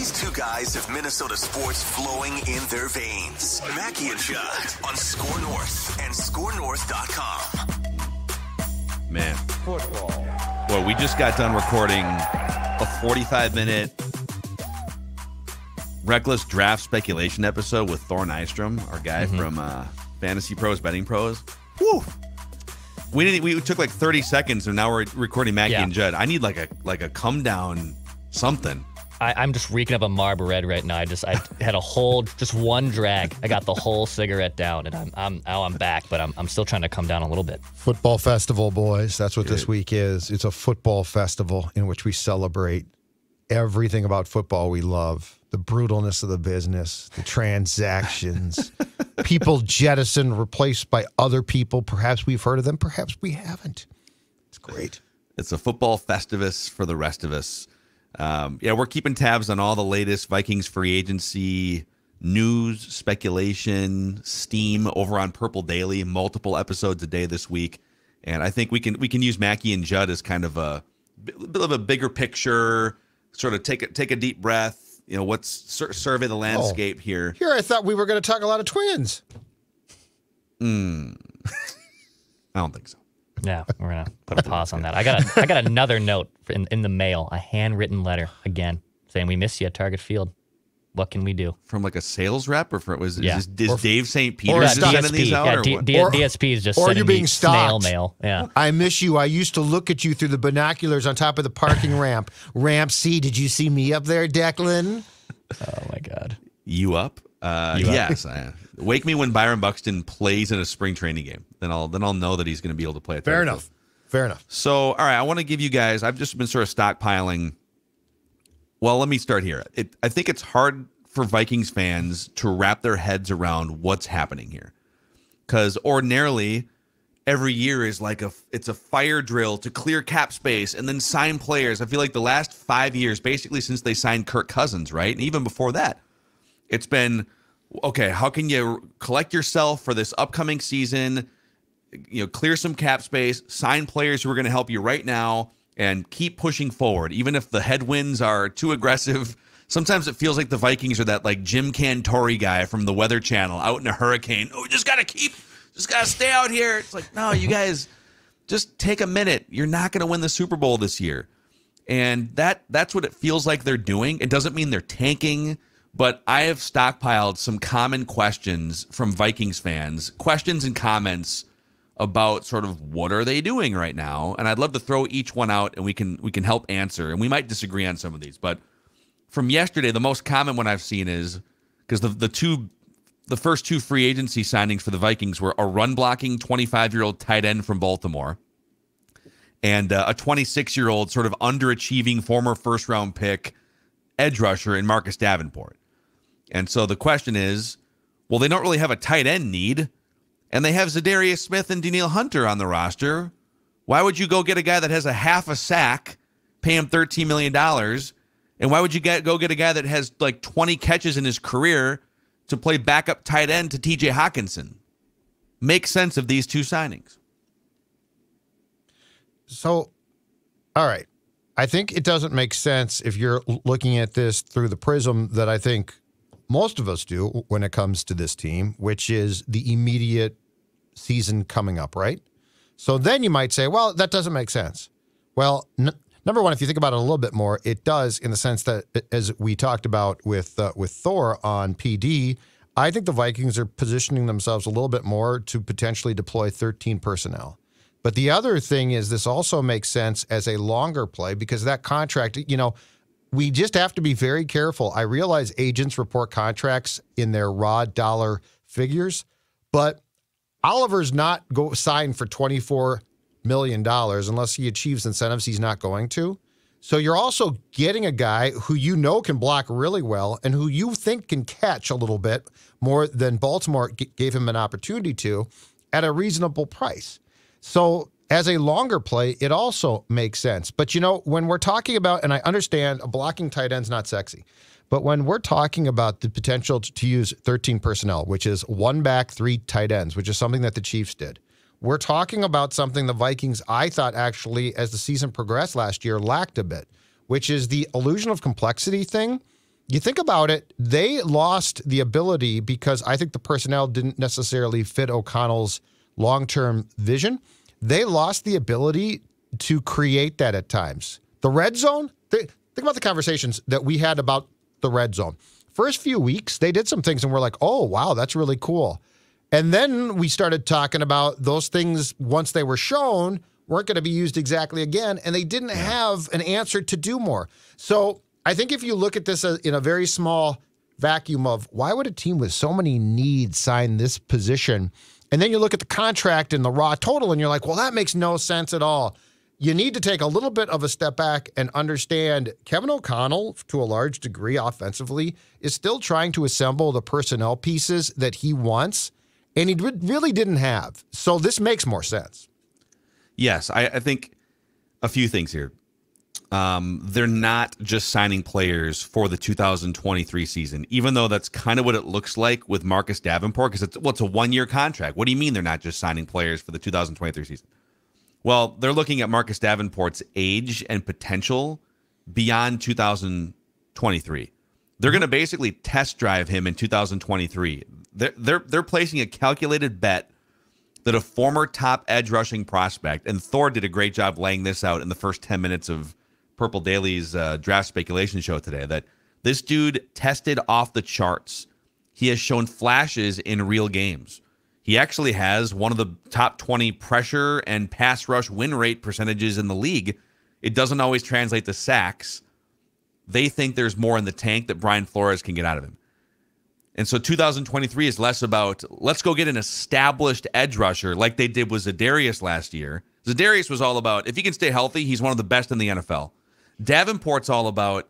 These two guys have Minnesota sports flowing in their veins. Mackie and Judd on SKOR North and SKORNorth.com. Man. Football. Well, we just got done recording a 45-minute reckless draft speculation episode with Thor Nystrom, our guy from Fantasy Pros, Betting Pros. Woo! We took like 30 seconds, and now we're recording Mackie and Judd. I need like a come down something. I'm just reeking up a Marlboro Red right now. I had a whole, just one drag. I got the whole cigarette down, and I'm back, but I'm still trying to come down a little bit. Football festival, boys. That's what this week is. It's a football festival in which we celebrate everything about football we love. The brutalness of the business, the transactions, people jettisoned, replaced by other people. Perhaps we've heard of them, perhaps we haven't. It's great. It's a football festivus for the rest of us. We're keeping tabs on all the latest Vikings free agency news, speculation, steam over on Purple Daily, multiple episodes a day this week. And I think we can use Mackie and Judd as kind of a bit of a bigger picture, sort of take a deep breath. You know, survey the landscape here. Here, I thought we were going to talk a lot of Twins. I don't think so. Yeah, we're gonna put a pause on that. I got another note in the mail, a handwritten letter again saying we miss you at Target Field. What can we do? From like a sales rep, or is Yeah. Dave St. Peter Or just sending these out? DSP is just or sending you being me snail stalked. mail. Yeah. I miss you. I used to look at you through the binoculars on top of the parking ramp. Ramp C, did you see me up there, Declan? Oh my God. You up? Yes. Wake me when Byron Buxton plays in a spring training game. Then I'll know that he's going to be able to play at Fair Target enough. Field. Fair enough. So, all right, I want to give you guys, I've just been sort of stockpiling. Well, let me start here. I think it's hard for Vikings fans to wrap their heads around what's happening here. Because ordinarily, every year is like it's a fire drill to clear cap space and then sign players. I feel like the last 5 years, basically since they signed Kirk Cousins, right? And even before that, it's been, okay, how can you collect yourself for this upcoming season, clear some cap space, sign players who are going to help you right now, and keep pushing forward, even if the headwinds are too aggressive. Sometimes it feels like the Vikings are that like Jim Cantori guy from the Weather Channel out in a hurricane. Oh, just got to stay out here. It's like, no, you guys just take a minute. You're not going to win the Super Bowl this year. And that's what it feels like they're doing. It doesn't mean they're tanking, but I have stockpiled some common questions from Vikings fans, questions and comments about sort of what are they doing right now. And I'd love to throw each one out and we can help answer. And we might disagree on some of these, but from yesterday, the most common one I've seen is because the first two free agency signings for the Vikings were a run-blocking 25-year-old tight end from Baltimore and a 26-year-old sort of underachieving former first-round pick edge rusher in Marcus Davenport. And so the question is, well, they don't really have a tight end need, and they have Zadarius Smith and Danielle Hunter on the roster. Why would you go get a guy that has a half a sack, pay him $13 million, and why would you go get a guy that has like 20 catches in his career to play backup tight end to TJ Hawkinson? Make sense of these two signings. So, all right. I think it doesn't make sense if you're looking at this through the prism that I think most of us do when it comes to this team, which is the immediate season coming up, right? So then you might say, well, that doesn't make sense. Well, number one, if you think about it a little bit more, it does in the sense that, as we talked about with Thor on PD, I think the Vikings are positioning themselves a little bit more to potentially deploy 13 personnel. But the other thing is this also makes sense as a longer play because that contract, we just have to be very careful. I realize agents report contracts in their raw dollar figures, but Oliver's not signed for $24 million unless he achieves incentives he's not going to. So you're also getting a guy who can block really well and who you think can catch a little bit more than Baltimore gave him an opportunity to at a reasonable price. So as a longer play, it also makes sense. But, when we're talking about, and I understand a blocking tight end's not sexy, but when we're talking about the potential to use 13 personnel, which is 1 back, 3 tight ends, which is something that the Chiefs did, we're talking about something the Vikings, I thought actually, as the season progressed last year, lacked a bit, which is the illusion of complexity thing. you think about it, they lost the ability because I think the personnel didn't necessarily fit O'Connell's long-term vision. They lost the ability to create that at times. The red zone, think about the conversations that we had about the red zone. First few weeks, they did some things and we're like, oh, wow, that's really cool. And then we started talking about those things once they were shown weren't going to be used exactly again, and they didn't have an answer to do more. So I think if you look at this in a very small vacuum of why would a team with so many needs sign this position, and then you look at the contract and the raw total, and you're like, well, that makes no sense at all. You need to take a little bit of a step back and understand Kevin O'Connell, to a large degree offensively, is still trying to assemble the personnel pieces that he wants, and he really didn't have. So this makes more sense. Yes, I think a few things here. They're not just signing players for the 2023 season, even though that's kind of what it looks like with Marcus Davenport, because it's a one-year contract. What do you mean they're not just signing players for the 2023 season? Well, they're looking at Marcus Davenport's age and potential beyond 2023. They're going to basically test drive him in 2023. They're placing a calculated bet that a former top edge rushing prospect, and Thor did a great job laying this out in the first 10 minutes of Purple Daily's draft speculation show today, that this dude tested off the charts. He has shown flashes in real games. He actually has one of the top 20 pressure and pass rush win rate percentages in the league. It doesn't always translate to sacks. They think there's more in the tank that Brian Flores can get out of him. And so 2023 is less about, let's go get an established edge rusher like they did with Za'Darius last year. Za'Darius was all about, if he can stay healthy, he's one of the best in the NFL. Davenport's all about,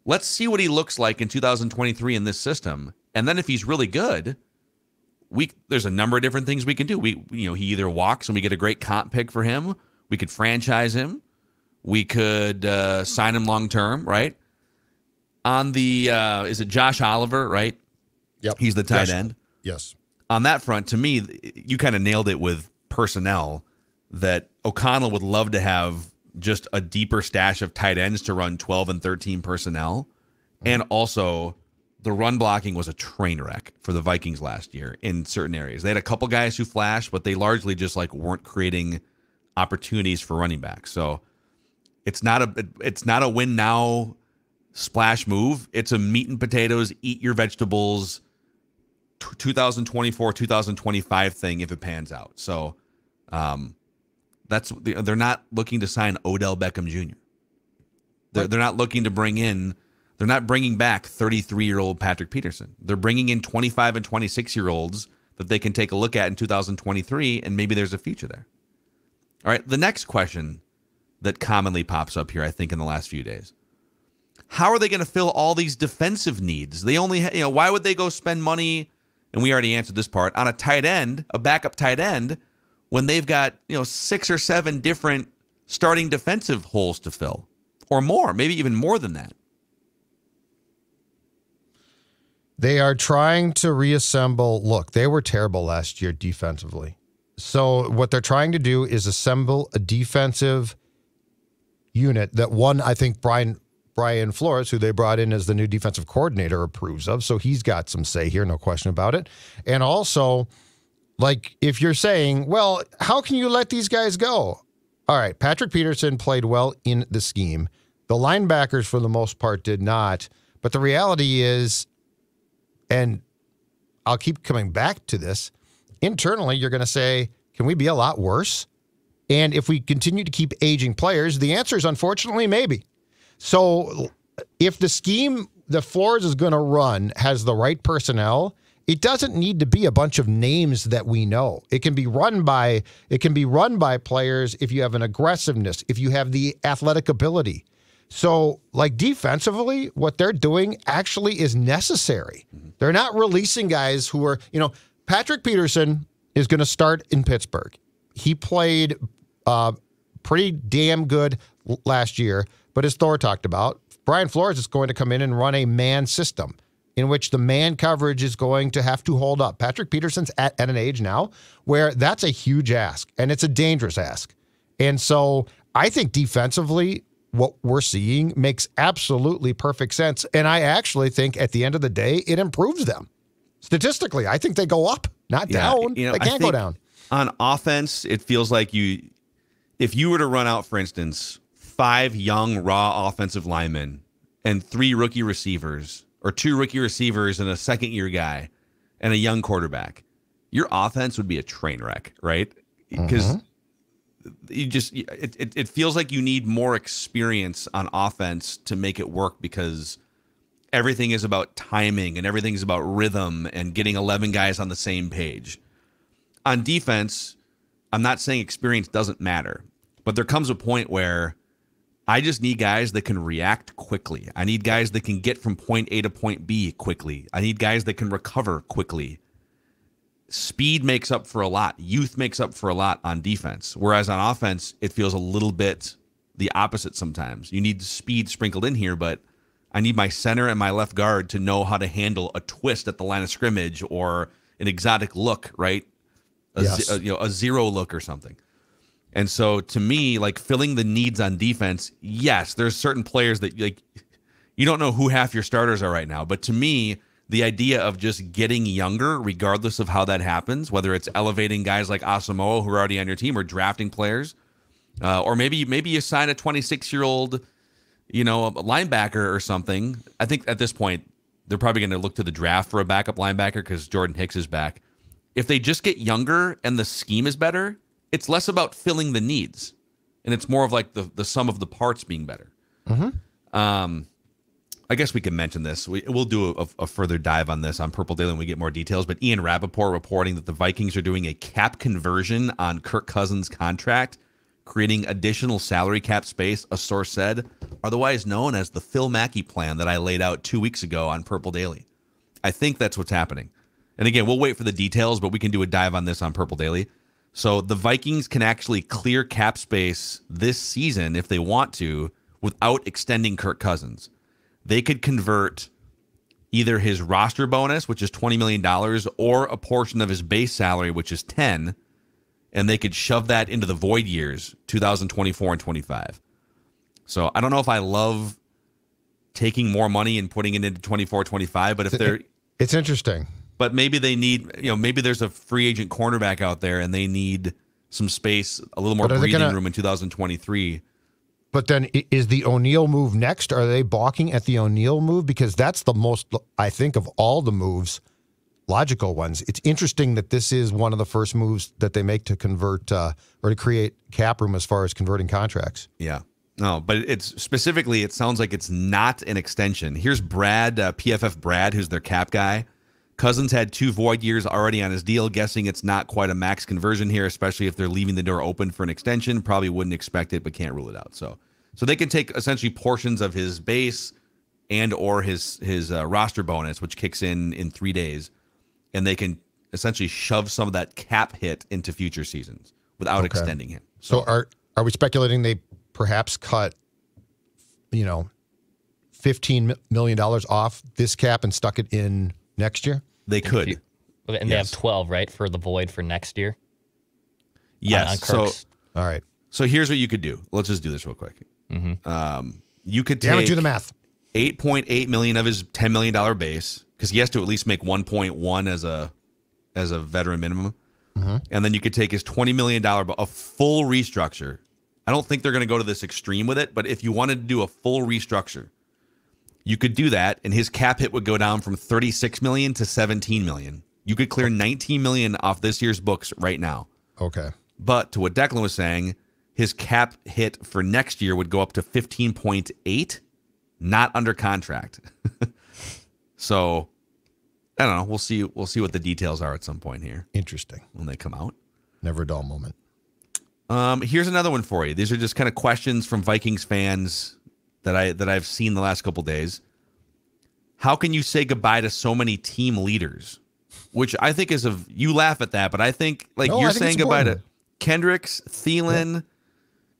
let's see what he looks like in 2023 in this system. And then if he's really good, there's a number of different things we can do. He either walks and we get a great comp pick for him. We could franchise him. We could sign him long-term, right? On the, is it Josh Oliver, right? Yep. He's the tight end. Yes. On that front, to me, you kind of nailed it with personnel, that O'Connell would love to have just a deeper stash of tight ends to run 12 and 13 personnel. And also, the run blocking was a train wreck for the Vikings last year in certain areas. They had a couple guys who flashed, but they largely just weren't creating opportunities for running backs. So it's not a win now splash move. It's a meat and potatoes, eat your vegetables 2024, 2025 thing if it pans out. So they're not looking to sign Odell Beckham Jr. They're not looking to they're not bringing back 33-year-old Patrick Peterson. They're bringing in 25 and 26-year-olds that they can take a look at in 2023, and maybe there's a future there. All right, the next question that commonly pops up here, I think, in the last few days. How are they going to fill all these defensive needs? They only, why would they go spend money, and we already answered this part, on a tight end, a backup tight end, when they've got, 6 or 7 different starting defensive holes to fill, or more, maybe even more than that? They are trying to reassemble. Look, they were terrible last year defensively. So what they're trying to do is assemble a defensive unit that I think Brian Flores, who they brought in as the new defensive coordinator, approves of. So he's got some say here, no question about it. And also, if you're saying, well, how can you let these guys go? All right, Patrick Peterson played well in the scheme. The linebackers, for the most part, did not. But the reality is, and I'll keep coming back to this, internally, you're going to say, can we be a lot worse? And if we continue to keep aging players, the answer is unfortunately maybe. So if the scheme that Flores is going to run has the right personnel, it doesn't need to be a bunch of names that we know. It can be run by players if you have an aggressiveness, if you have the athletic ability. So, defensively, what they're doing actually is necessary. They're not releasing guys who are, Patrick Peterson is going to start in Pittsburgh. He played pretty damn good last year, but as Thor talked about, Brian Flores is going to come in and run a man system in which the man coverage is going to have to hold up. Patrick Peterson's at an age now where that's a huge ask, and it's a dangerous ask. And so I think defensively, what we're seeing makes absolutely perfect sense. And I actually think at the end of the day, it improves them. Statistically, I think they go up, not down. You know, they can't go down. On offense, it feels like if you were to run out, for instance, 5 young, raw offensive linemen and 3 rookie receivers, or 2 rookie receivers and a second-year guy and a young quarterback, your offense would be a train wreck, right? Because it feels like you need more experience on offense to make it work, because everything is about timing and everything is about rhythm and getting 11 guys on the same page. On defense, I'm not saying experience doesn't matter, but there comes a point where I just need guys that can react quickly. I need guys that can get from point A to point B quickly. I need guys that can recover quickly. Speed makes up for a lot. Youth makes up for a lot on defense. Whereas on offense, it feels a little bit the opposite sometimes. You need speed sprinkled in here, but I need my center and my left guard to know how to handle a twist at the line of scrimmage or an exotic look, right? A zero look or something. And so to me, like, filling the needs on defense, yes, there's certain players that, like, you don't know who half your starters are right now. But to me, the idea of just getting younger, regardless of how that happens, whether it's elevating guys like Asamoah who are already on your team, or drafting players, or maybe you sign a 26-year-old, a linebacker or something. I think at this point, they're probably going to look to the draft for a backup linebacker because Jordan Hicks is back. If they just get younger and the scheme is better, it's less about filling the needs, and it's more of like the sum of the parts being better. I guess we can mention this. We'll do a further dive on this on Purple Daily when we get more details, but Ian Rappaport reporting that the Vikings are doing a cap conversion on Kirk Cousins' contract, creating additional salary cap space, a source said, otherwise known as the Phil Mackey plan that I laid out 2 weeks ago on Purple Daily. I think that's what's happening. And again, we'll wait for the details, but we can do a dive on this on Purple Daily. So the Vikings can actually clear cap space this season if they want to without extending Kirk Cousins. They could convert either his roster bonus, which is $20 million, or a portion of his base salary, which is 10, and they could shove that into the void years, 2024 and 25. So I don't know if I love taking more money and putting it into 24, 25, but if they're... It's interesting. But maybe they need, maybe there's a free agent cornerback out there and they need some space, a little more breathing room in 2023. But then is the O'Neal move next? Are they balking at the O'Neal move? Because that's the most, I think, of all the moves, logical ones. It's interesting that this is one of the first moves that they make to convert or to create cap room as far as converting contracts. Yeah. No, but it's specifically, it sounds like it's not an extension. Here's Brad, PFF Brad, who's their cap guy. Cousins had 2 void years already on his deal, guessing it's not quite a max conversion here, especially if they're leaving the door open for an extension. Probably wouldn't expect it, but can't rule it out. So they can take essentially portions of his base and or his roster bonus, which kicks in 3 days, and they can essentially shove some of that cap hit into future seasons without extending him. So are we speculating they perhaps cut, $15 million off this cap and stuck it in next year? They could. And they have 12, right, for the void for next year? Yes. On all right. So here's what you could do. Let's just do this real quick. Mm-hmm. You could take do the math. $8.8 million of his $10 million base, because he has to at least make 1.1 as a veteran minimum. Mm-hmm. And then you could take his $20 million, a full restructure. I don't think they're going to go to this extreme with it, but if you wanted to do a full restructure, you could do that, and his cap hit would go down from $36 million to $17 million. You could clear $19 million off this year's books right now. Okay. But to what Declan was saying, his cap hit for next year would go up to 15.8, not under contract. So I don't know. We'll see what the details are at some point here. Interesting. When they come out. Never a dull moment. Here's another one for you. These are just kind of questions from Vikings fans that I've seen the last couple days. How can you say goodbye to so many team leaders? Which I think you laugh at that, but I think you're saying goodbye to Kendricks, Thielen,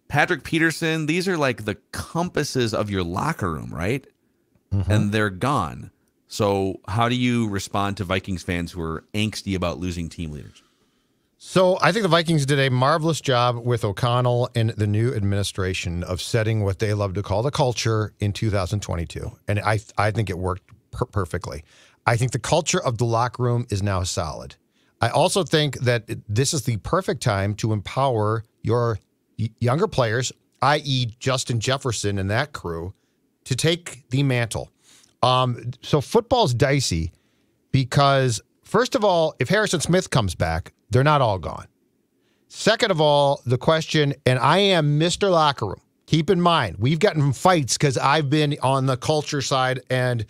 Patrick Peterson. These are like the compasses of your locker room, right? Mm-hmm. And they're gone. So how do you respond to Vikings fans who are angsty about losing team leaders? So I think the Vikings did a marvelous job with O'Connell and the new administration of setting what they love to call the culture in 2022. And I think it worked perfectly. I think the culture of the locker room is now solid. I also think that this is the perfect time to empower your younger players, i.e. Justin Jefferson and that crew, to take the mantle. So football's dicey because, first of all, if Harrison Smith comes back, they're not all gone. Second of all, the question, and I am Mr. Locker Room. Keep in mind, we've gotten in fights because I've been on the culture side, and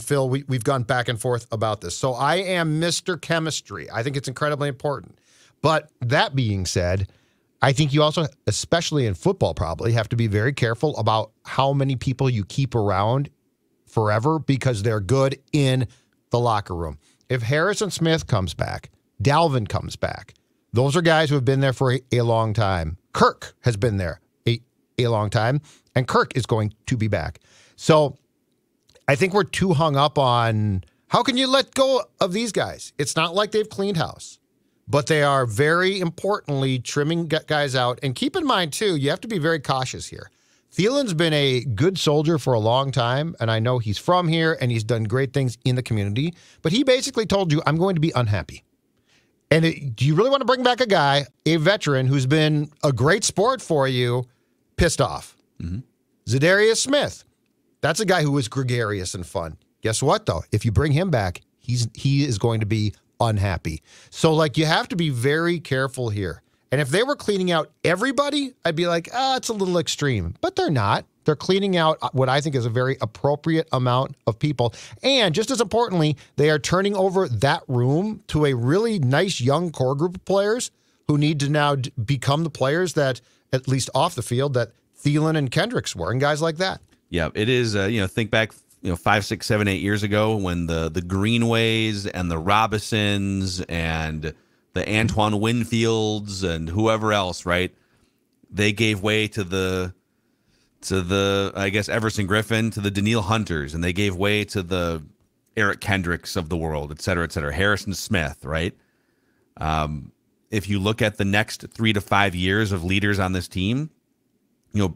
Phil, we've gone back and forth about this. So I am Mr. Chemistry. I think it's incredibly important. But that being said, I think you also, especially in football probably, have to be very careful about how many people you keep around forever because they're good in the locker room. If Harrison Smith comes back, Dalvin comes back, those are guys who have been there for a long time. Kirk has been there a long time, and Kirk is going to be back. So I think we're too hung up on how can you let go of these guys? It's not like they've cleaned house, but they are very importantly trimming guys out. And keep in mind, too, you have to be very cautious here. Thielen's been a good soldier for a long time, and I know he's from here, and he's done great things in the community, but he basically told you, I'm going to be unhappy. And do you really want to bring back a guy, a veteran, who's been a great sport for you, pissed off? Mm-hmm. Zadarius Smith. That's a guy who is gregarious and fun. Guess what, though? If you bring him back, he is going to be unhappy. So, you have to be very careful here. And if they were cleaning out everybody, I'd be like, it's a little extreme. But they're not. They're cleaning out what I think is a very appropriate amount of people. And just as importantly, they are turning over that room to a really nice young core group of players who need to now become the players that, at least off the field, that Thielen and Kendricks were, and guys like that. Yeah, it is, think back, 5, 6, 7, 8 years ago when the Greenways and the Robisons and the Antoine Winfields and whoever else, right? They gave way to the I guess Everson Griffin, to the Daniil Hunters, and they gave way to the Eric Kendricks of the world, et cetera, Harrison Smith, right? If you look at the next 3 to 5 years of leaders on this team,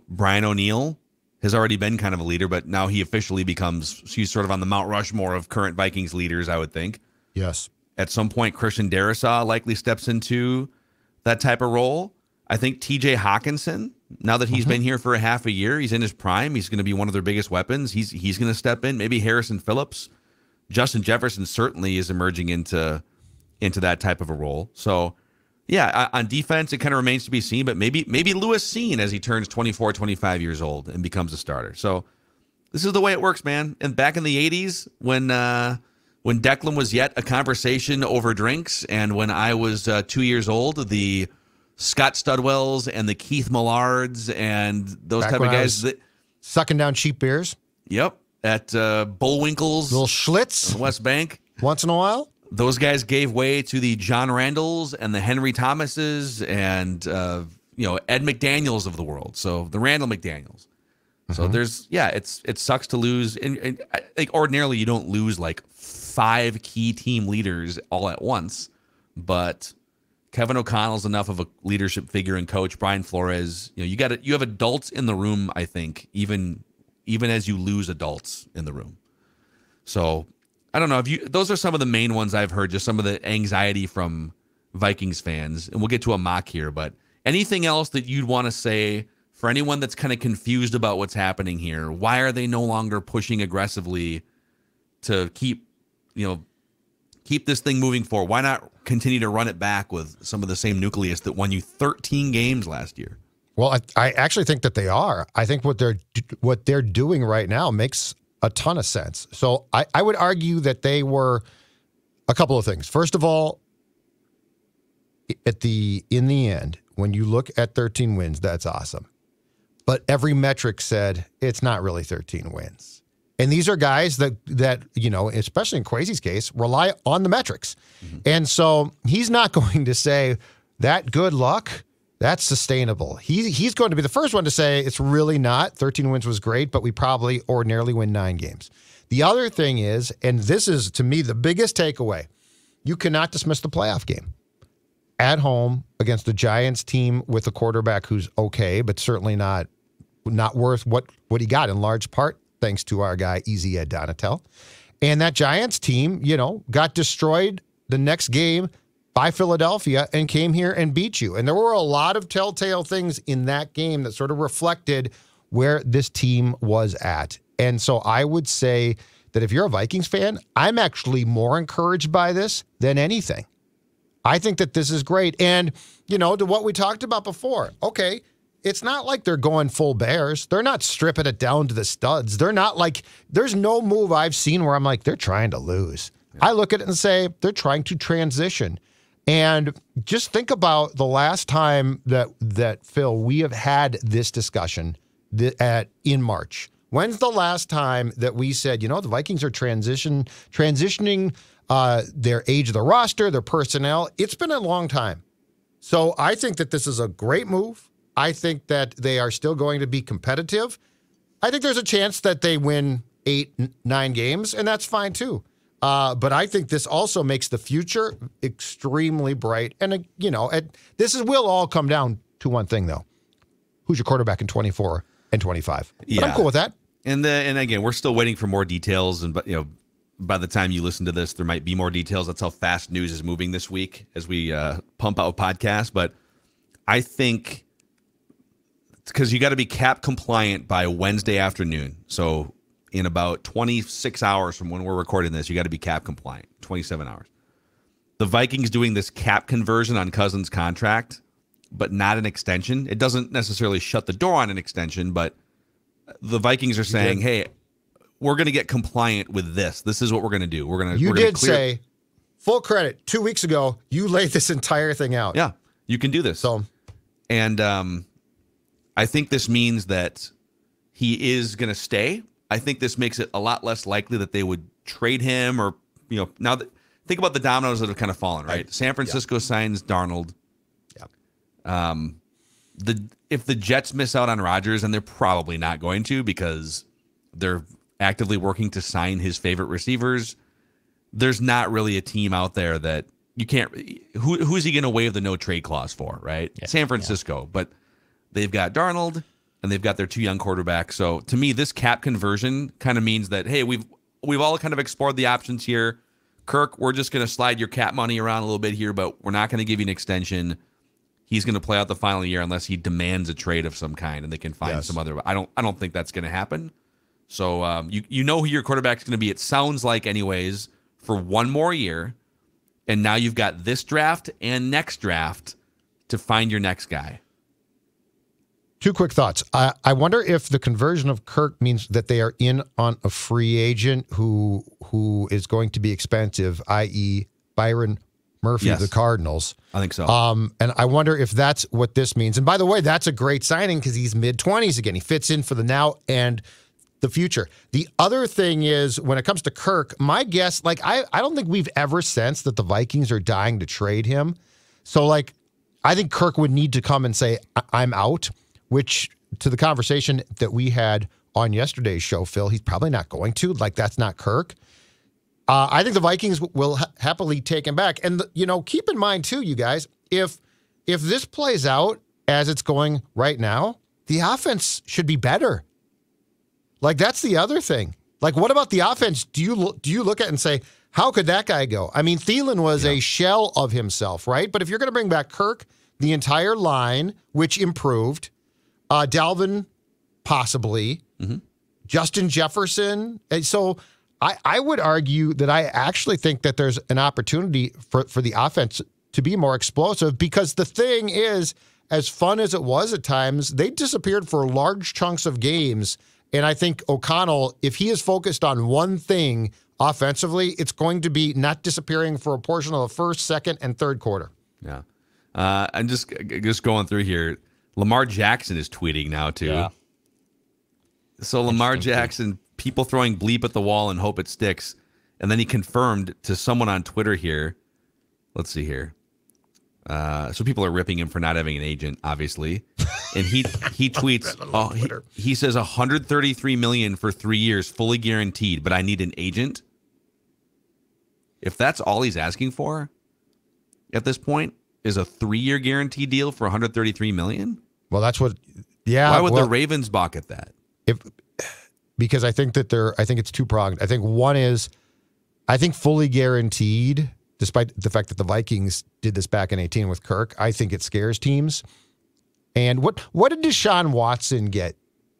Brian O'Neill has already been kind of a leader, but now he officially he's sort of on the Mount Rushmore of current Vikings leaders, I would think. Yes. At some point, Christian Darrisaw likely steps into that type of role. I think TJ Hawkinson, now that he's been here for a half a year, he's in his prime. He's going to be one of their biggest weapons. He's going to step in. Maybe Harrison Phillips. Justin Jefferson certainly is emerging into that type of a role. So, yeah, on defense, it kind of remains to be seen, but maybe Lewis Seen as he turns 24, 25 years old and becomes a starter. So this is the way it works, man. And back in the 80s, when Declan was yet a conversation over drinks, and when I was 2 years old, the Scott Studwells and the Keith Millards and those type of guys. Sucking down cheap beers. Yep. At Bullwinkle's. Little Schlitz. On the West Bank. Once in a while. Those guys gave way to the John Randalls and the Henry Thomases and, Ed McDaniels of the world. So the Randall McDaniels. So it sucks to lose. And I think ordinarily you don't lose 5 key team leaders all at once, but Kevin O'Connell's enough of a leadership figure and coach. Brian Flores, you have adults in the room, I think, even as you lose adults in the room. So I don't know those are some of the main ones I've heard, just some of the anxiety from Vikings fans. And we'll get to a mock here, but anything else that you'd want to say for anyone that's kind of confused about what's happening here? Why are they no longer pushing aggressively to keep this thing moving forward? Why not continue to run it back with some of the same nucleus that won you 13 games last year? Well, I actually think that they are. I think what they're doing right now makes a ton of sense. So I would argue that they were a couple of things. First of all, in the end, when you look at 13 wins, that's awesome. But every metric said it's not really 13 wins. And these are guys that especially in Kwesi's case, rely on the metrics. Mm-hmm. And so he's not going to say that good luck, that's sustainable. He's going to be the first one to say it's really not. 13 wins was great, but we probably ordinarily win 9 games. The other thing is, and this is to me the biggest takeaway, you cannot dismiss the playoff game. at home against a Giants team with a quarterback who's okay, but certainly not worth what he got, in large part thanks to our guy Easy Ed Donatel. And that Giants team, got destroyed the next game by Philadelphia and came here and beat you. And there were a lot of telltale things in that game that sort of reflected where this team was at. And so I would say that if you're a Vikings fan, I'm actually more encouraged by this than anything. I think that this is great. And, to what we talked about before, okay, it's not like they're going full Bears. They're not stripping it down to the studs. They're not like, there's no move I've seen where I'm like, they're trying to lose. Yeah. I look at it and say, they're trying to transition. And just think about the last time that Phil, we have had this discussion in March. When's the last time that we said, the Vikings are transitioning their age of the roster, their personnel? It's been a long time. So I think that this is a great move. I think that they are still going to be competitive. I think there's a chance that they win 8-9 games, and that's fine too. But I think this also makes the future extremely bright. And, will all come down to one thing, though. Who's your quarterback in 24 and 25? Yeah. But I'm cool with that. And again, we're still waiting for more details. And by the time you listen to this, there might be more details. That's how fast news is moving this week as we pump out podcasts. But I think because you got to be cap compliant by Wednesday afternoon. So in about 26 hours from when we're recording this, you got to be cap compliant, 27 hours. The Vikings doing this cap conversion on Cousins' contract, but not an extension. It doesn't necessarily shut the door on an extension, but the Vikings are saying, hey, we're going to get compliant with this. This is what we're going to do. We're going to say, full credit, 2 weeks ago, you laid this entire thing out. Yeah, you can do this. And I think this means that he is going to stay. I think this makes it a lot less likely that they would trade him or, now that think about the dominoes that have kind of fallen, right? San Francisco signs Darnold. Yeah. If the Jets miss out on Rodgers, and they're probably not going to because they're actively working to sign his favorite receivers, there's not really a team out there that you can't. Who's he going to waive the no trade clause for, right? Yeah. San Francisco, but they've got Darnold and they've got their two young quarterbacks. So to me, this cap conversion kind of means that, hey, we've all kind of explored the options here. Kirk, we're just going to slide your cap money around a little bit here, but we're not going to give you an extension. He's going to play out the final year unless he demands a trade of some kind, and they can find some other. I don't think that's going to happen. So you know who your quarterback's going to be. It sounds like, anyways, for one more year, and now you've got this draft and next draft to find your next guy. Two quick thoughts. I wonder if the conversion of Kirk means that they are in on a free agent who is going to be expensive, i.e. Byron Murphy of the Cardinals. I think so. And I wonder if that's what this means. And by the way, that's a great signing because he's mid-20s again. He fits in for the now and the future. The other thing is, when it comes to Kirk, my guess, I don't think we've ever sensed that the Vikings are dying to trade him. So, I think Kirk would need to come and say, I'm out. Which, to the conversation that we had on yesterday's show, Phil, he's probably not going to. That's not Kirk. I think the Vikings will happily take him back. And, keep in mind, too, you guys, if this plays out as it's going right now, the offense should be better. That's the other thing. What about the offense? Do you look at it and say, how could that guy go? I mean, Thielen was a shell of himself, right? But if you're going to bring back Kirk, the entire line, which improved, Dalvin, possibly. Mm-hmm. Justin Jefferson. And so I would argue that I actually think that there's an opportunity for the offense to be more explosive, because the thing is, as fun as it was at times, they disappeared for large chunks of games. And I think O'Connell, if he is focused on one thing offensively, it's going to be not disappearing for a portion of the first, second, and third quarter. Yeah. I'm just going through here. Lamar Jackson is tweeting now, too. Yeah. So Lamar Jackson, people throwing bleep at the wall and hope it sticks. And then he confirmed to someone on Twitter here. Let's see here. So people are ripping him for not having an agent, obviously. And he tweets, he says $133 million for 3 years, fully guaranteed, but I need an agent. If that's all he's asking for at this point, is a 3-year guarantee deal for $133 million. Well, that's what. Yeah. Why would the Ravens balk at that? Because I think that I think it's two-pronged. I think one is, I think fully guaranteed, despite the fact that the Vikings did this back in 2018 with Kirk, I think it scares teams. And what did Deshaun Watson get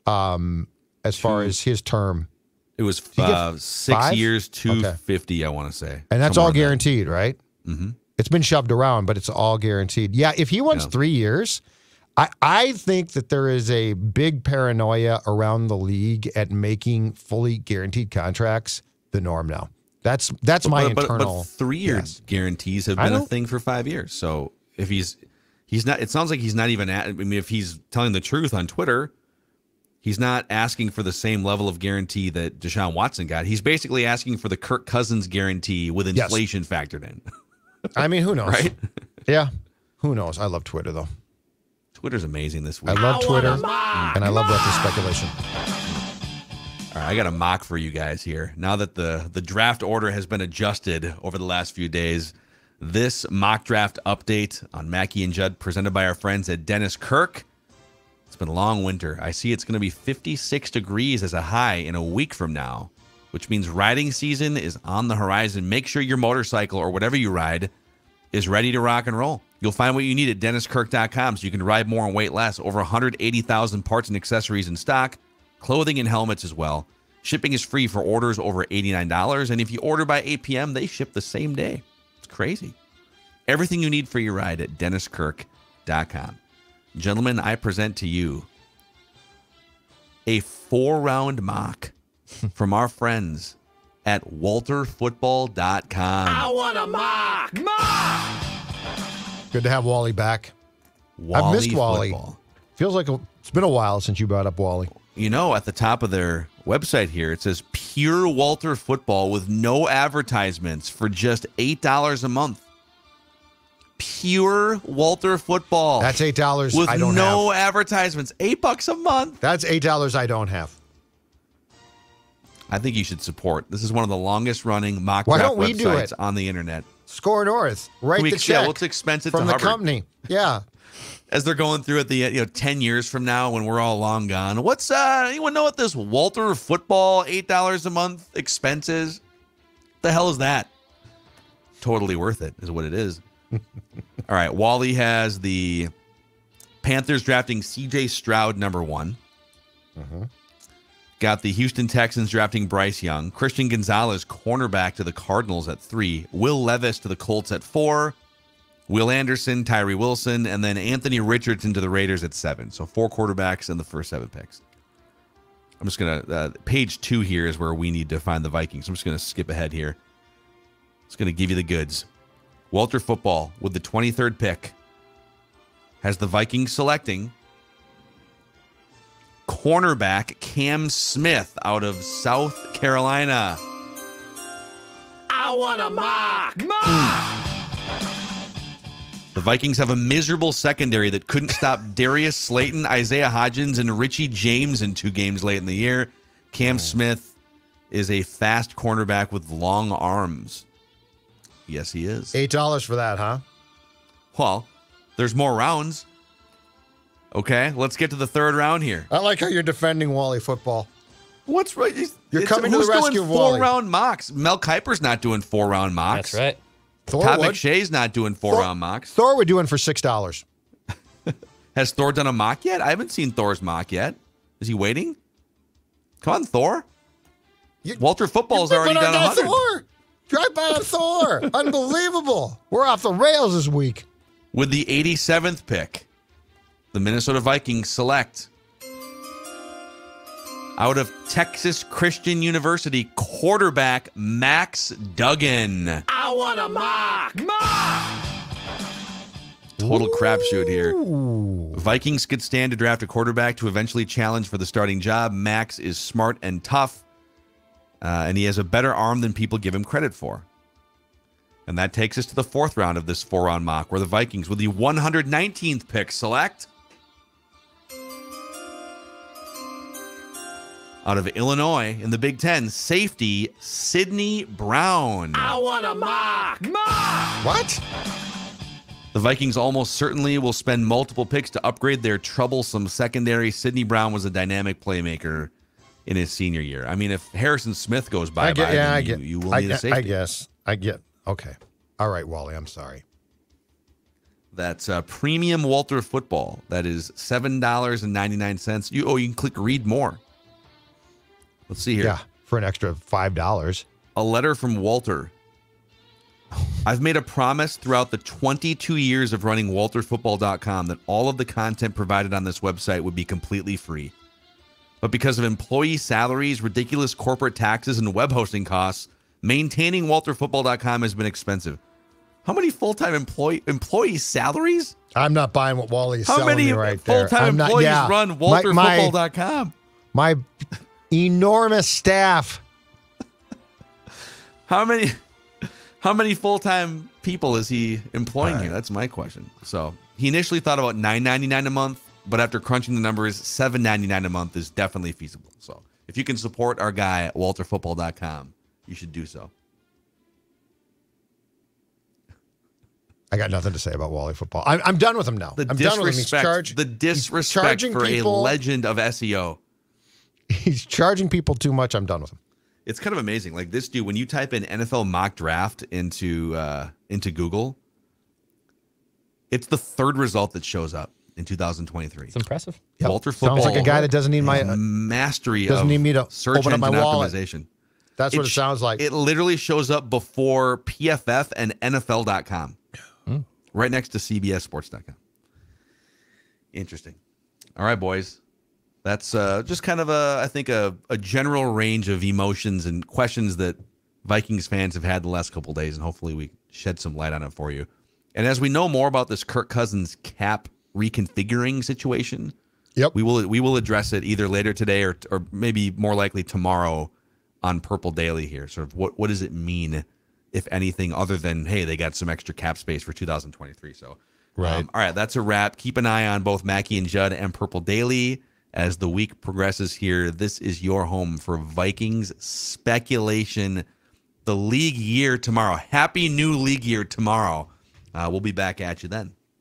as far as his term? It was 6 years, 250, I want to say. And that's all guaranteed, right? Mm-hmm. It's been shoved around, but it's all guaranteed. Yeah, if he wants 3 years, I think that there is a big paranoia around the league at making fully guaranteed contracts the norm now. That's my internal. But 3-year guarantees have been a thing for 5 years. So if he's not, it sounds like he's not even. I mean, if he's telling the truth on Twitter, he's not asking for the same level of guarantee that Deshaun Watson got. He's basically asking for the Kirk Cousins guarantee with inflation factored in. I mean, who knows? Right? Yeah. Who knows? I love Twitter, though. Twitter's amazing this week. I love Twitter, and I love that speculation. All right, I got a mock for you guys here. Now that the draft order has been adjusted over the last few days, this mock draft update on Mackey and Judd presented by our friends at Dennis Kirk. It's been a long winter. I see it's going to be 56 degrees as a high in a week from now, which means riding season is on the horizon. Make sure your motorcycle or whatever you ride is ready to rock and roll. You'll find what you need at DennisKirk.com so you can ride more and wait less. Over 180,000 parts and accessories in stock, clothing and helmets as well. Shipping is free for orders over $89, and if you order by 8 p.m., they ship the same day. It's crazy. Everything you need for your ride at DennisKirk.com. Gentlemen, I present to you a 4-round mock from our friends at WalterFootball.com. I want a mock! Good to have Wally back. I've missed Wally. Football. Feels like it's been a while since you brought up Wally. You know, at the top of their website here, it says pure Walter football with no advertisements for just $8 a month. Pure Walter football. That's $8 with I don't no have. advertisements. $8 a month. That's $8 I don't have. I think you should support. This is one of the longest running mock Why draft don't we do websites it? on the internet. SKOR North. Write the check. Yeah, let's expense it from to the Hubbard. company. Yeah. As they're going through it, 10 years from now when we're all long gone. What's anyone know what this Walter football $8 a month expense is? The hell is that? Totally worth it is what it is. All right, Wally has the Panthers drafting C.J. Stroud #1. Got the Houston Texans drafting Bryce Young. Christian Gonzalez, cornerback to the Cardinals at 3. Will Levis to the Colts at 4. Will Anderson, Tyree Wilson, and then Anthony Richardson to the Raiders at 7. So 4 quarterbacks in the first 7 picks. I'm just going to, page 2 here is where we need to find the Vikings. I'm just going to skip ahead here. It's going to give you the goods. Walter Football with the 23rd pick has the Vikings selecting cornerback Cam Smith out of South Carolina. I want a mock! The Vikings have a miserable secondary that couldn't stop Darius Slayton, Isaiah Hodgins, and Richie James in 2 games late in the year. Cam Smith is a fast cornerback with long arms. Yes, he is. $8 for that, huh? Well, there's more rounds. Okay, let's get to the 3rd round here. I like how you're defending Wally football. What's right? You're coming to the rescue of Wally. 4-round mocks? Mel Kiper's not doing 4-round mocks. That's right. Todd McShay's not doing 4-round mocks. Thor would do one for $6. Has Thor done a mock yet? I haven't seen Thor's mock yet. Is he waiting? Come on, Thor. Walter Football's already done 100. Thor. Drive by on Thor. Unbelievable. We're off the rails this week. With the 87th pick, the Minnesota Vikings select out of Texas Christian University quarterback Max Duggan. I want a mock! Total crapshoot here. Vikings could stand to draft a quarterback to eventually challenge for the starting job. Max is smart and tough, and he has a better arm than people give him credit for. And that takes us to the 4th round of this 4-round mock, where the Vikings, with the 119th pick, select out of Illinois in the Big Ten, safety Sidney Brown. I want a mock! What? The Vikings almost certainly will spend multiple picks to upgrade their troublesome secondary. Sidney Brown was a dynamic playmaker in his senior year. I mean, if Harrison Smith goes bye-bye, you will need a safety. I get. Okay. All right, Wally, I'm sorry. That's premium Walter football. That is $7.99. You can click read more. Let's see here. Yeah, for an extra $5. A letter from Walter. I've made a promise throughout the 22 years of running WalterFootball.com that all of the content provided on this website would be completely free. But because of employee salaries, ridiculous corporate taxes, and web hosting costs, maintaining WalterFootball.com has been expensive. How many full-time employee salaries? I'm not buying what Wally is selling me right there. How many full-time employees run WalterFootball.com? My enormous staff. How many full-time people is he employing here? That's my question. So he initially thought about $9.99 a month, but after crunching the numbers, $7.99 a month is definitely feasible. So if you can support our guy at WalterFootball.com, you should do so. I got nothing to say about Wally football. I'm done with him now. I'm done with him. The disrespect for a legend of SEO. He's charging people too much. I'm done with him. It's kind of amazing. Like this dude, when you type in NFL mock draft into Google, it's the third result that shows up in 2023. It's impressive. Yep. Walter Football sounds like a guy that doesn't need my mastery. Doesn't need me to search open up my engine wallet. optimization. That's what it sounds like. It literally shows up before PFF and NFL.com, right next to CBSSports.com. Interesting. All right, boys. That's just kind of I think a general range of emotions and questions that Vikings fans have had the last couple of days, and hopefully we shed some light on it for you. And as we know more about this Kirk Cousins cap reconfiguring situation, we will address it either later today or maybe more likely tomorrow on Purple Daily here. Sort of what does it mean, if anything, other than, hey, they got some extra cap space for 2023. So, right. All right, that's a wrap. Keep an eye on both Mackie and Judd and Purple Daily as the week progresses here. This is your home for Vikings speculation. The league year tomorrow. Happy new league year tomorrow. We'll be back at you then.